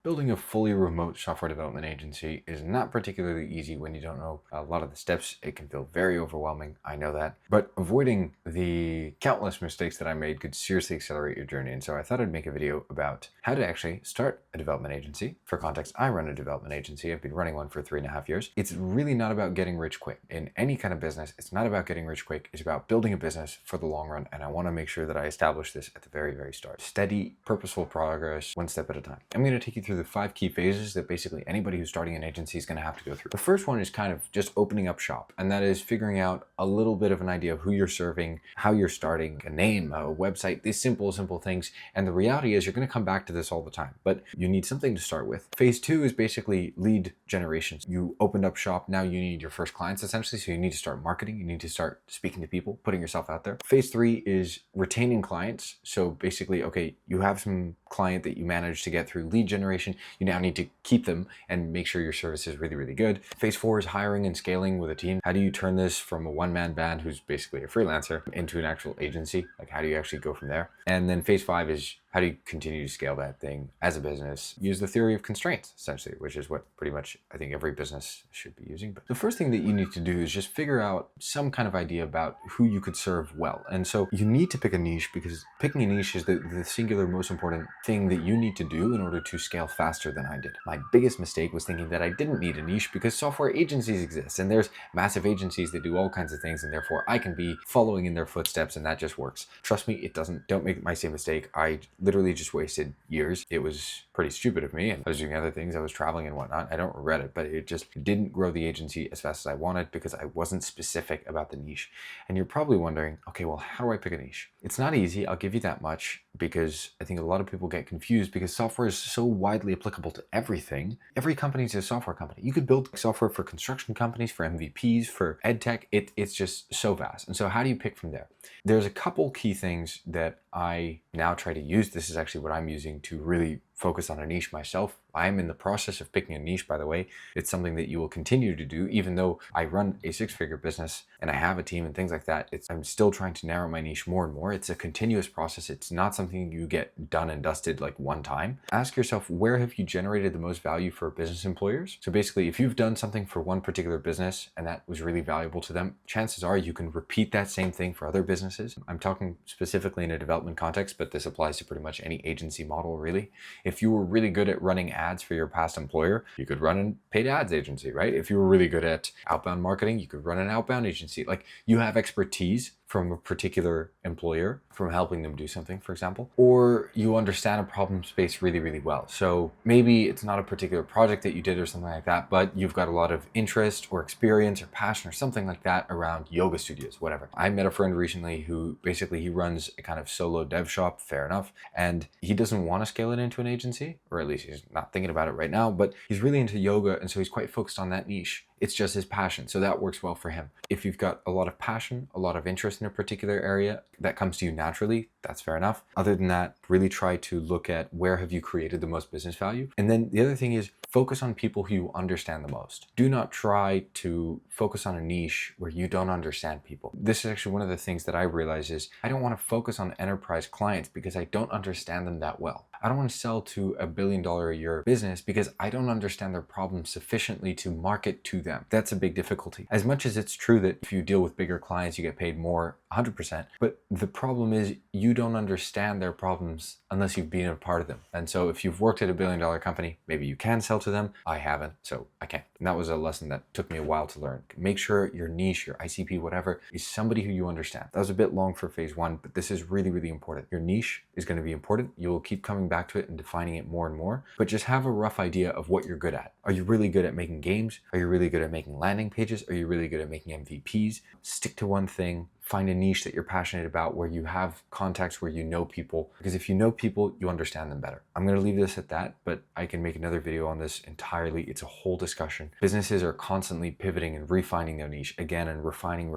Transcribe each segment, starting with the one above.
Building a fully remote software development agency is not particularly easy when you don't know a lot of the steps. It can feel very overwhelming, I know that. But avoiding the countless mistakes that I made could seriously accelerate your journey. And so I thought I'd make a video about how to actually start a development agency. For context, I run a development agency. I've been running one for 3.5 years. It's really not about getting rich quick. In any kind of business, it's not about getting rich quick. It's about building a business for the long run. And I want to make sure that I establish this at the very, very start. Steady, purposeful progress, one step at a time. I'm going to take you through the 5 key phases that basically anybody who's starting an agency is going to have to go through. The first one is kind of just opening up shop, and that is figuring out a little bit of an idea of who you're serving, how you're starting, a name, a website, these simple things. And the reality is you're going to come back to this all the time, but you need something to start with. Phase 2 is basically lead generation. You opened up shop, now you need your first clients essentially, so you need to start marketing, you need to start speaking to people, putting yourself out there. Phase 3 is retaining clients. So basically, okay, you have some client that you managed to get through lead generation, you now need to keep them and make sure your service is really, really good. Phase 4 is hiring and scaling with a team. How do you turn this from a one-man band who's basically a freelancer into an actual agency? Like, how do you actually go from there? And then phase 5 is how do you continue to scale that thing as a business? Use the theory of constraints, essentially, which is what pretty much I think every business should be using. But the first thing that you need to do is just figure out some kind of idea about who you could serve well. And so you need to pick a niche, because picking a niche is the singular most important thing that you need to do in order to scale faster than I did. My biggest mistake was thinking that I didn't need a niche because software agencies exist and there's massive agencies that do all kinds of things, and therefore I can be following in their footsteps and that just works. Trust me, it doesn't. Don't make my same mistake. I literally just wasted years. It was pretty stupid of me, and I was doing other things. I was traveling and whatnot. I don't regret it, but it just didn't grow the agency as fast as I wanted because I wasn't specific about the niche. And you're probably wondering, okay, well, how do I pick a niche? It's not easy, I'll give you that much, because I think a lot of people get confused because software is so widely applicable to everything. Every company is a software company. You could build software for construction companies, for MVPs, for ed tech. It's just so vast. And so how do you pick from there? There's a couple key things that I now try to use. This is actually what I'm using to really focus on a niche myself. I'm in the process of picking a niche, by the way. It's something that you will continue to do, even though I run a 6-figure business and I have a team and things like that. I'm still trying to narrow my niche more and more. It's a continuous process. It's not something you get done and dusted like one time. Ask yourself, where have you generated the most value for business employers? So basically, if you've done something for one particular business and that was really valuable to them, chances are you can repeat that same thing for other businesses. I'm talking specifically in a development context, but this applies to pretty much any agency model, really. If you were really good at running ads for your past employer, you could run a paid ads agency, right? If you were really good at outbound marketing, you could run an outbound agency. Like, you have expertise from a particular employer, from helping them do something, for example, or you understand a problem space really, really well. So maybe it's not a particular project that you did or something like that, but you've got a lot of interest or experience or passion or something like that around yoga studios, whatever. I met a friend recently who basically he runs a kind of solo dev shop, fair enough, and he doesn't want to scale it into an agency, or at least he's not thinking about it right now, but he's really into yoga, and so he's quite focused on that niche. It's just his passion, so that works well for him. If you've got a lot of passion, a lot of interest in a particular area, that comes to you naturally, that's fair enough. Other than that, really try to look at where have you created the most business value. And then the other thing is focus on people who you understand the most. Do not try to focus on a niche where you don't understand people. This is actually one of the things that I realize is I don't want to focus on enterprise clients because I don't understand them that well. I don't want to sell to $1 billion a year business because I don't understand their problems sufficiently to market to them. That's a big difficulty. As much as it's true that if you deal with bigger clients, you get paid more, 100%. But the problem is you don't understand their problems unless you've been a part of them. And so if you've worked at $1 billion company, maybe you can sell to them. I haven't, so I can't. And that was a lesson that took me a while to learn. Make sure your niche, your ICP, whatever, is somebody who you understand. That was a bit long for phase 1, but this is really, really important. Your niche is going to be important. You will keep coming back to it and defining it more and more, but just have a rough idea of what you're good at. Are you really good at making games? Are you really good at making landing pages? Are you really good at making MVPs? Stick to one thing. Find a niche that you're passionate about where you have contacts, where you know people, because if you know people, you understand them better. I'm going to leave this at that, but I can make another video on this entirely. It's a whole discussion. Businesses are constantly pivoting and refining their niche again and refining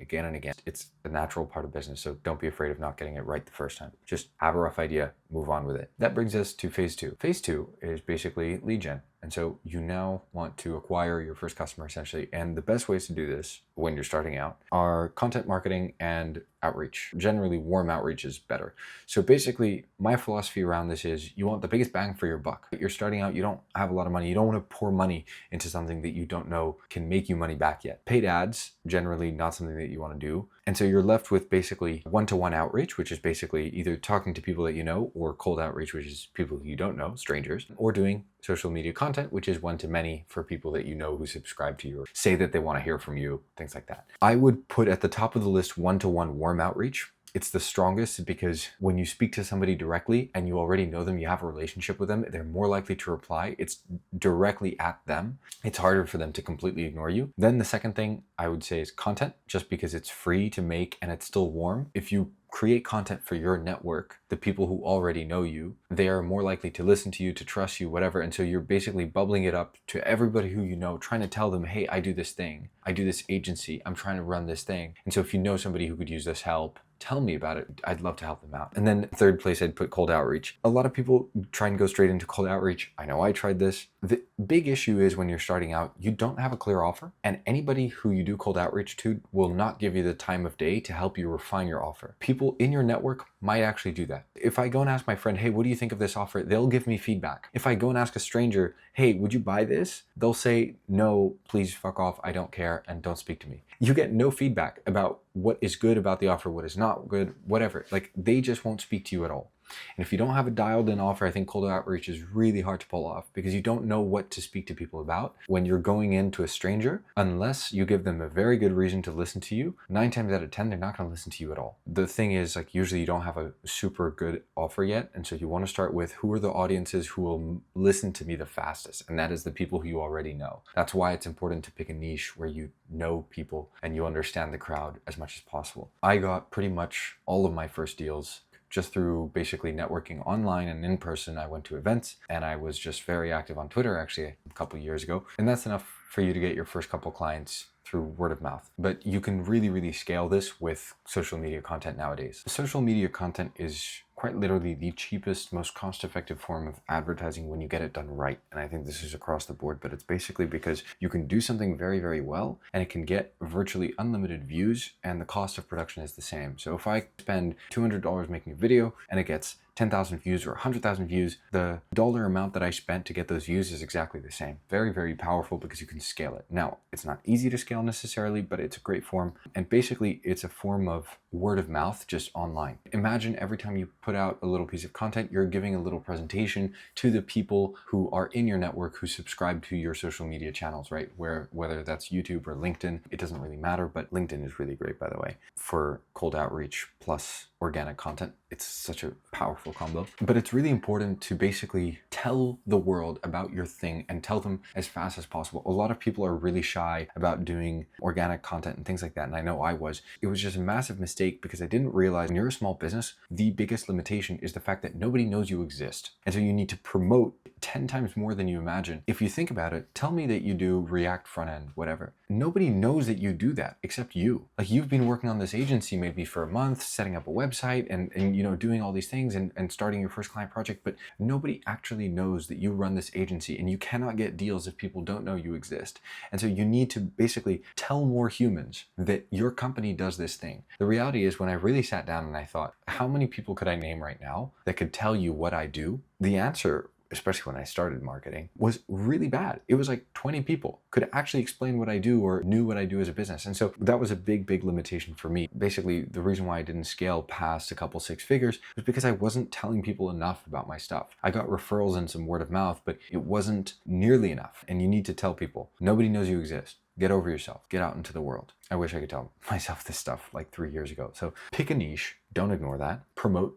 again and again. It's the natural part of business, so don't be afraid of not getting it right the first time. Just have a rough idea, move on with it. That brings us to phase 2. Phase 2 is basically lead gen. And so you now want to acquire your first customer essentially. And the best ways to do this when you're starting out are content marketing and outreach. Generally, warm outreach is better. So basically, my philosophy around this is you want the biggest bang for your buck. You're starting out, you don't have a lot of money. You don't want to pour money into something that you don't know can make you money back yet. Paid ads, generally not something that you want to do. And so you're left with basically one-to-one outreach, which is basically either talking to people that you know, or cold outreach, which is people you don't know, strangers, or doing social media content, which is one-to-many for people that you know who subscribe to you or say that they want to hear from you, things like that. I would put at the top of the list one-to-one warm outreach. It's the strongest because when you speak to somebody directly and you already know them, you have a relationship with them, they're more likely to reply. It's directly at them. It's harder for them to completely ignore you. Then the second thing I would say is content, just because it's free to make and it's still warm. If you create content for your network, the people who already know you, they are more likely to listen to you, to trust you, whatever. And so you're basically bubbling it up to everybody who you know, trying to tell them, hey, I do this thing. I do this agency. I'm trying to run this thing. And so if you know somebody who could use this help, tell me about it. I'd love to help them out. And then third place, I'd put cold outreach. A lot of people try and go straight into cold outreach. I know I tried this. The big issue is when you're starting out, you don't have a clear offer, and anybody who you do cold outreach to will not give you the time of day to help you refine your offer. People in your network might actually do that. If I go and ask my friend, hey, what do you think of this offer? They'll give me feedback. If I go and ask a stranger, hey, would you buy this? They'll say, no, please fuck off. I don't care, and don't speak to me. You get no feedback about what is good about the offer, what is not good, whatever. Like, they just won't speak to you at all. And if you don't have a dialed in offer, I think cold outreach is really hard to pull off because you don't know what to speak to people about when you're going into a stranger. Unless you give them a very good reason to listen to you, 9 times out of 10, they're not going to listen to you at all. The thing is, like, usually you don't have a super good offer yet. And so you want to start with who are the audiences who will listen to me the fastest. And that is the people who you already know. That's why it's important to pick a niche where you know people and you understand the crowd as much as possible. I got pretty much all of my first deals just through basically networking online and in person. I went to events and I was just very active on Twitter actually a couple of years ago. And that's enough for you to get your first couple clients through word of mouth. But you can really scale this with social media content nowadays. Social media content is quite literally the cheapest, most cost-effective form of advertising when you get it done right. And I think this is across the board, but it's basically because you can do something very well and it can get virtually unlimited views and the cost of production is the same. So if I spend $200 making a video and it gets 10,000 views or 100,000 views, the dollar amount that I spent to get those views is exactly the same. Very powerful because you can scale it. Now, it's not easy to scale necessarily, but it's a great form. And basically, it's a form of word of mouth just online. Imagine every time you put out a little piece of content, you're giving a little presentation to the people who are in your network who subscribe to your social media channels, right? Whether that's YouTube or LinkedIn, it doesn't really matter, but LinkedIn is really great, by the way, for cold outreach plus organic content. It's such a powerful combo. But it's really important to basically tell the world about your thing and tell them as fast as possible. A lot of people are really shy about doing organic content and things like that. And I know I was. It was just a massive mistake because I didn't realize when you're a small business, the biggest limitation is the fact that nobody knows you exist. And so you need to promote 10 times more than you imagine. If you think about it, tell me that you do React front end, whatever. Nobody knows that you do that except you. Like, you've been working on this agency maybe for a month, setting up a website and you know, doing all these things and starting your first client project, but nobody actually knows that you run this agency, and you cannot get deals if people don't know you exist. And so you need to basically tell more humans that your company does this thing. The reality is, when I really sat down and I thought, how many people could I name right now that could tell you what I do? The answer, especially when I started marketing, was really bad. It was like 20 people could actually explain what I do or knew what I do as a business. And so that was a big limitation for me. Basically, the reason why I didn't scale past a couple 6 figures was because I wasn't telling people enough about my stuff. I got referrals and some word of mouth, but it wasn't nearly enough. And you need to tell people. Nobody knows you exist. Get over yourself. Get out into the world. I wish I could tell myself this stuff like 3 years ago. So pick a niche. Don't ignore that. Promote,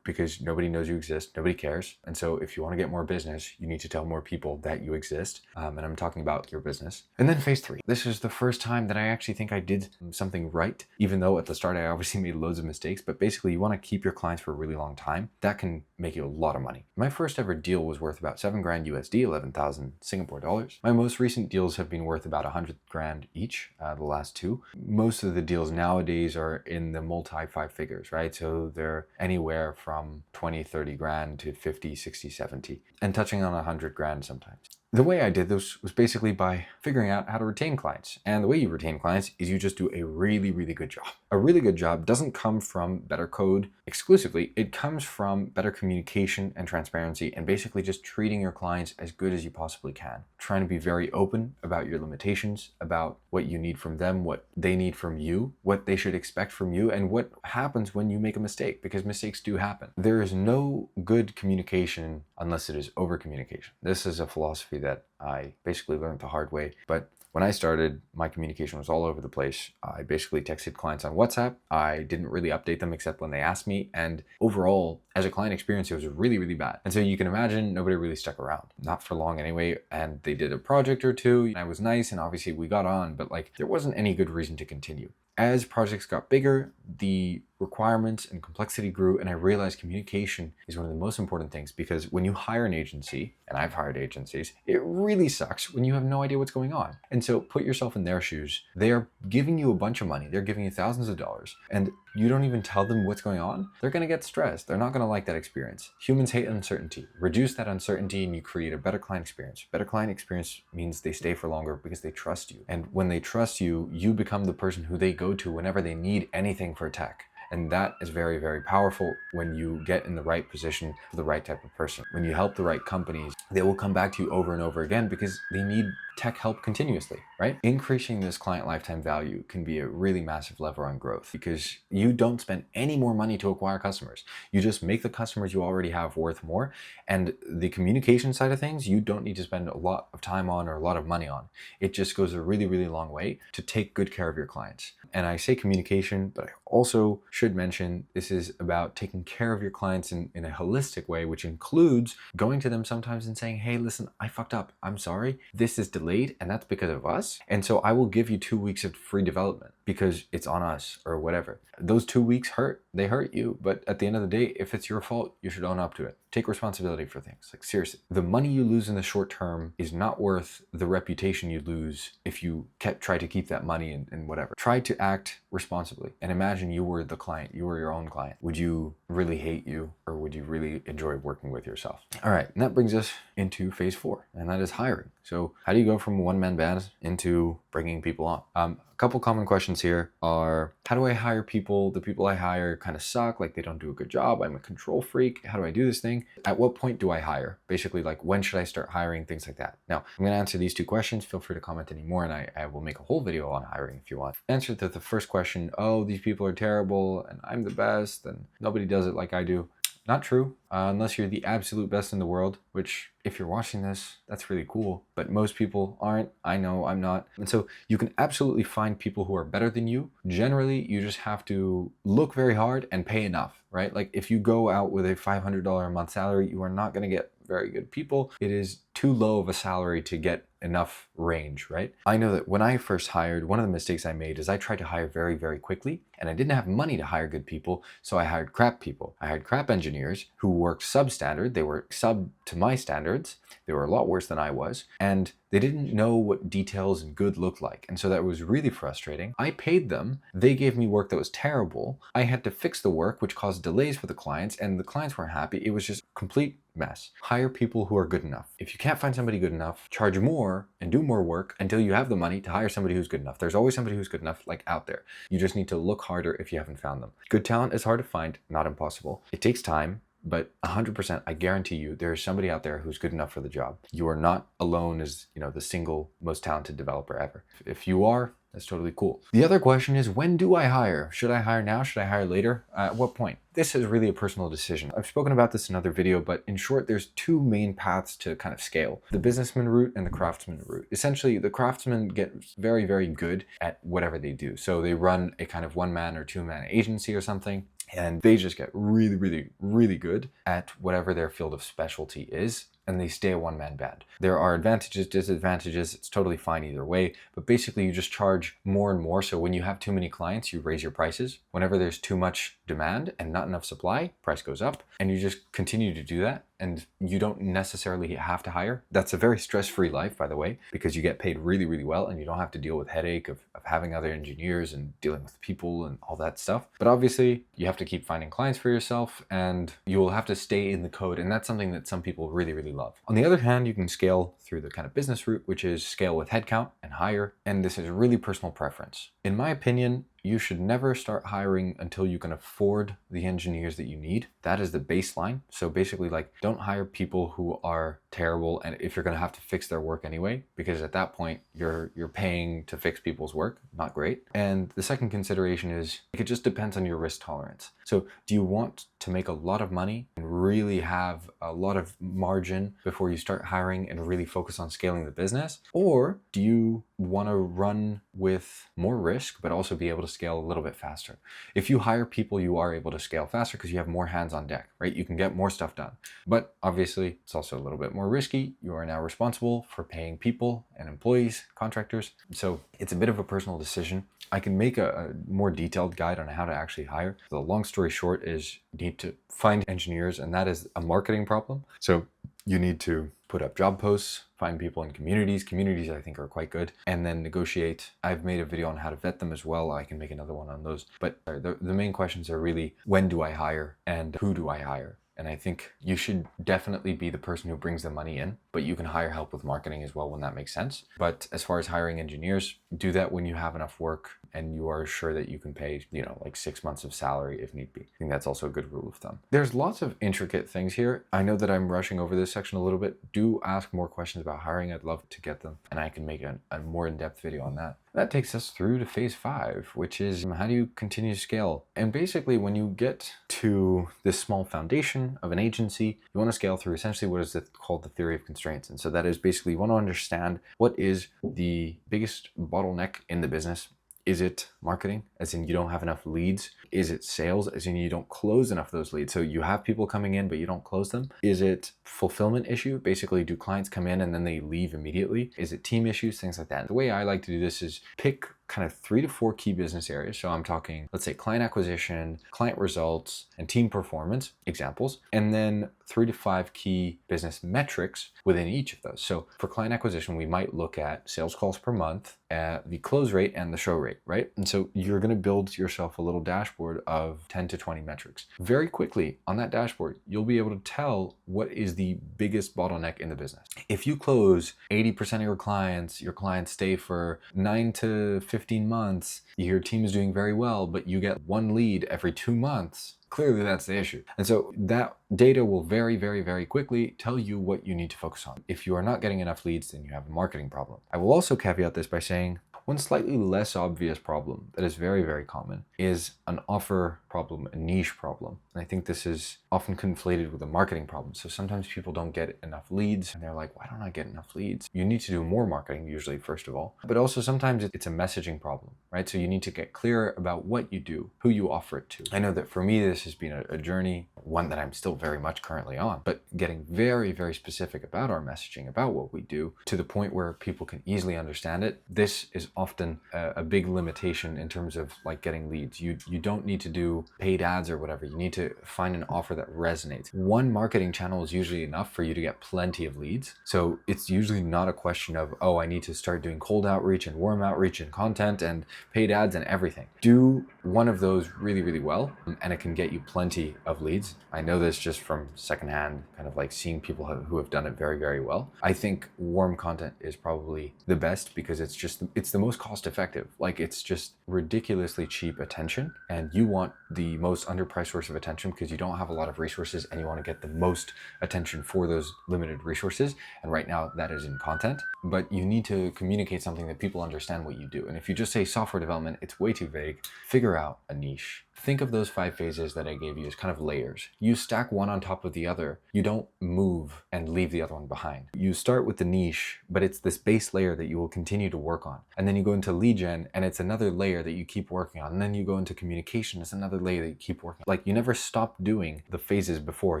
because nobody knows you exist. Nobody cares. And so if you want to get more business, you need to tell more people that you exist. And I'm talking about your business. And then phase 3. This is the first time that I actually think I did something right, even though at the start I obviously made loads of mistakes. But basically, you want to keep your clients for a really long time. That can make you a lot of money. My first ever deal was worth about 7 grand USD, 11,000 Singapore dollars. My most recent deals have been worth about 100 grand each, the last 2. Most of the deals nowadays are in the multi 5 figures, right? So they're anywhere from 20, 30 grand to 50, 60, 70, and touching on 100 grand sometimes. the way I did this was basically by figuring out how to retain clients. And the way you retain clients is you just do a really, really good job. A really good job doesn't come from better code exclusively. It comes from better communication and transparency, and basically just treating your clients as good as you possibly can. Trying to be very open about your limitations, about what you need from them, what they need from you, what they should expect from you, and what happens when you make a mistake, because mistakes do happen. There is no good communication unless it is over communication. This is a philosophy that I basically learned the hard way, but when I started, my communication was all over the place. I basically texted clients on WhatsApp. I didn't really update them except when they asked me. And overall, as a client experience, it was really, really bad. And so you can imagine nobody really stuck around. Not for long anyway. And they did a project or two. And I was nice. And obviously we got on, but like there wasn't any good reason to continue. As projects got bigger, the requirements and complexity grew, and I realized communication is one of the most important things, because when you hire an agency, and I've hired agencies, it really sucks when you have no idea what's going on. And so put yourself in their shoes. They are giving you a bunch of money. They're giving you thousands of dollars, and you don't even tell them what's going on. They're going to get stressed. They're not going to like that experience. Humans hate uncertainty. Reduce that uncertainty and you create a better client experience. Better client experience means they stay for longer because they trust you. And when they trust you, you become the person who they go to whenever they need anything for tech. And that is very, very powerful when you get in the right position for the right type of person. When you help the right companies, they will come back to you over and over again because they need tech help continuously, right? Increasing this client lifetime value can be a really massive lever on growth, because you don't spend any more money to acquire customers. You just make the customers you already have worth more. And the communication side of things, you don't need to spend a lot of time on or a lot of money on. It just goes a really, really long way to take good care of your clients. And I say communication, but I also should mention this is about taking care of your clients in a holistic way, which includes going to them sometimes and saying, hey, listen, I fucked up. I'm sorry. This is delayed, and that's because of us. And so I will give you 2 weeks of free development because it's on us or whatever. Those 2 weeks hurt. They hurt you. But at the end of the day, if it's your fault, you should own up to it. Take responsibility for things. Like seriously, the money you lose in the short term is not worth the reputation you lose if you try to keep that money and whatever. Try to act responsibly, and imagine you were the client. You were your own client. Would you really hate you, or would you really enjoy working with yourself? All right, and that brings us into phase 4, and that is hiring. So how do you go from a one-man band into bringing people on? A couple common questions here are, how do I hire people? The people I hire kind of suck, like they don't do a good job. I'm a control freak. How do I do this thing? At what point do I hire? Basically, like when should I start hiring? Things like that. Now, I'm going to answer these 2 questions. Feel free to comment any more, and I will make a whole video on hiring if you want. Answer to the first question, oh, these people are terrible and I'm the best and nobody does it like I do. Not true, unless you're the absolute best in the world, which if you're watching this, that's really cool. But most people aren't. I know I'm not. And so you can absolutely find people who are better than you. Generally, you just have to look very hard and pay enough, right? Like if you go out with a $500 a month salary, you are not going to get very good people. It is too low of a salary to get enough range, right? I know that when I first hired, one of the mistakes I made is I tried to hire very, very quickly, and I didn't have money to hire good people, so I hired crap people. I hired crap engineers who worked substandard. They were sub to my standards. They were a lot worse than I was, and they didn't know what details and good looked like. And so that was really frustrating. I paid them. They gave me work that was terrible. I had to fix the work, which caused delays for the clients, and the clients weren't happy. It was just a complete mess. Hire people who are good enough. If you can't find somebody good enough, charge more and do more work until you have the money to hire somebody who's good enough. There's always somebody who's good enough, like out there. You just need to look harder if you haven't found them. Good talent is hard to find, not impossible. It takes time, but 100%, I guarantee you, there is somebody out there who's good enough for the job. You are not alone as, the single most talented developer ever. If you are, that's totally cool. The other question is, when do I hire? Should I hire now? Should I hire later? At what point? This is really a personal decision. I've spoken about this in another video, but in short, there's 2 main paths to kind of scale: the businessman route and the craftsman route. Essentially, the craftsmen get very, very good at whatever they do. So they run a kind of 1-man or 2-man agency or something, and they just get really, really, really good at whatever their field of specialty is, and they stay a 1-man band. There are advantages, disadvantages. It's totally fine either way, but basically you just charge more and more. So when you have too many clients, you raise your prices. Whenever there's too much demand and not enough supply, price goes up, and you just continue to do that. And you don't necessarily have to hire. That's a very stress-free life, by the way, because you get paid really, really well, and you don't have to deal with headache of having other engineers and dealing with people and all that stuff. But obviously, you have to keep finding clients for yourself, and you will have to stay in the code. And that's something that some people really, really love. On the other hand, you can scale through the kind of business route, which is scale with headcount and hire. And this is really personal preference. In my opinion, you should never start hiring until you can afford the engineers that you need. That is the baseline. So basically, like, don't hire people who are terrible, and if you're going to have to fix their work anyway, because at that point you're paying to fix people's work. Not great. And the second consideration is, it just depends on your risk tolerance. So do you want to make a lot of money and really have a lot of margin before you start hiring and really focus on scaling the business? Or do you want to run with more risk but also be able to scale a little bit faster? If you hire people, you are able to scale faster because you have more hands on deck, right? You can get more stuff done. But obviously, it's also a little bit more risky. You are now responsible for paying people and employees, contractors. So it's a bit of a personal decision. I can make a more detailed guide on how to actually hire. The long story short is, you need to find engineers, and that is a marketing problem. So you need to put up job posts, find people in communities. Communities, I think, are quite good. And then negotiate. I've made a video on how to vet them as well. I can make another one on those. But the main questions are really, when do I hire and who do I hire? And I think you should definitely be the person who brings the money in, but you can hire help with marketing as well when that makes sense. But as far as hiring engineers, do that when you have enough work and you are sure that you can pay, like 6 months of salary if need be. I think that's also a good rule of thumb. There's lots of intricate things here. I know that I'm rushing over this section a little bit. Do ask more questions about hiring. I'd love to get them, and I can make a more in-depth video on that. That takes us through to phase 5, which is, how do you continue to scale? And basically, when you get to this small foundation of an agency, you want to scale through essentially what is called the theory of constraints. And so that is basically, you want to understand what is the biggest bottleneck in the business. Is it marketing, as in you don't have enough leads? Is it sales, as in you don't close enough of those leads? So you have people coming in, but you don't close them. Is it fulfillment issue? Basically, do clients come in and then they leave immediately? Is it team issues? Things like that. The way I like to do this is pick kind of 3 to 4 key business areas. So I'm talking, let's say, client acquisition, client results, and team performance, examples, and then 3 to 5 key business metrics within each of those. So for client acquisition, we might look at sales calls per month, the close rate, and the show rate, right? And so you're going to build yourself a little dashboard of 10 to 20 metrics. Very quickly on that dashboard, you'll be able to tell what is the biggest bottleneck in the business. If you close 80% of your clients stay for 9 to 15 months, your team is doing very well, but you get 1 lead every 2 months, clearly that's the issue. And so that data will very, very, very quickly tell you what you need to focus on. If you are not getting enough leads, then you have a marketing problem. I will also caveat this by saying, one slightly less obvious problem that is very, very common is an offer problem, a niche problem. And I think this is often conflated with a marketing problem. So sometimes people don't get enough leads and they're like, why don't I get enough leads? You need to do more marketing usually, first of all, but also sometimes it's a messaging problem, right? So you need to get clear about what you do, who you offer it to. I know that for me, this has been a journey, one that I'm still very much currently on, but getting very, very specific about our messaging, about what we do, to the point where people can easily understand it. This is often a big limitation in terms of like getting leads. You don't need to do paid ads or whatever. You need to find an offer that resonates. One marketing channel is usually enough for you to get plenty of leads. So it's usually not a question of, oh, I need to start doing cold outreach and warm outreach and content and paid ads and everything. Do one of those really, really well, and it can get you plenty of leads. I know this just from secondhand, kind of like seeing people who have done it very, very well. I think warm content is probably the best because it's the most cost effective. Like, it's just ridiculously cheap attention, and you want the most underpriced source of attention because you don't have a lot of resources and you want to get the most attention for those limited resources. And right now that is in content, but you need to communicate something that people understand what you do. And if you just say software development, it's way too vague. Figure out a niche. Think of those 5 phases that I gave you as kind of layers. You stack one on top of the other. You don't move and leave the other one behind. You start with the niche, but it's this base layer that you will continue to work on. And then you go into lead gen, and it's another layer that you keep working on. And then you go into communication, it's another layer that you keep working on. Like, you never stop doing the phases before.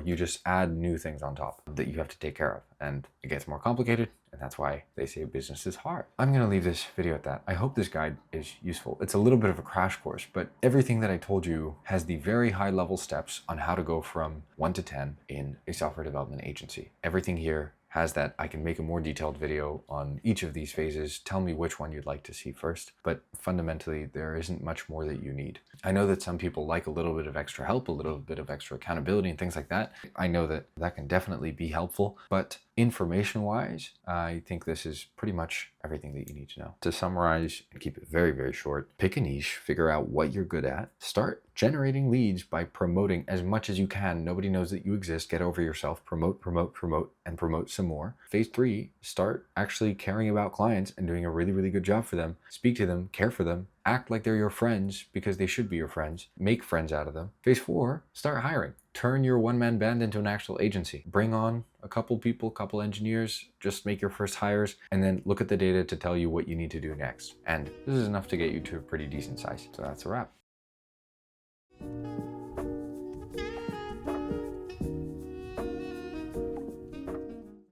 You just add new things on top that you have to take care of. And it gets more complicated. And that's why they say business is hard. I'm going to leave this video at that. I hope this guide is useful. It's a little bit of a crash course, but everything that I told you has the very high level steps on how to go from 1 to 10 in a software development agency. Everything here has that I can make a more detailed video on each of these phases. Tell me which one you'd like to see first, but fundamentally there isn't much more that you need. I know that some people like a little bit of extra help, a little bit of extra accountability and things like that. I know that that can definitely be helpful, but information-wise, I think this is pretty much everything that you need to know. To summarize and keep it very, very short, pick a niche, figure out what you're good at, start generating leads by promoting as much as you can. Nobody knows that you exist. Get over yourself, promote, promote, promote, and promote some more. Phase 3, start actually caring about clients and doing a really, really good job for them. Speak to them, care for them, act like they're your friends because they should be your friends. Make friends out of them. Phase 4, start hiring. Turn your one-man band into an actual agency. Bring on a couple people, couple engineers, just make your first hires, and then look at the data to tell you what you need to do next. And this is enough to get you to a pretty decent size. So that's a wrap.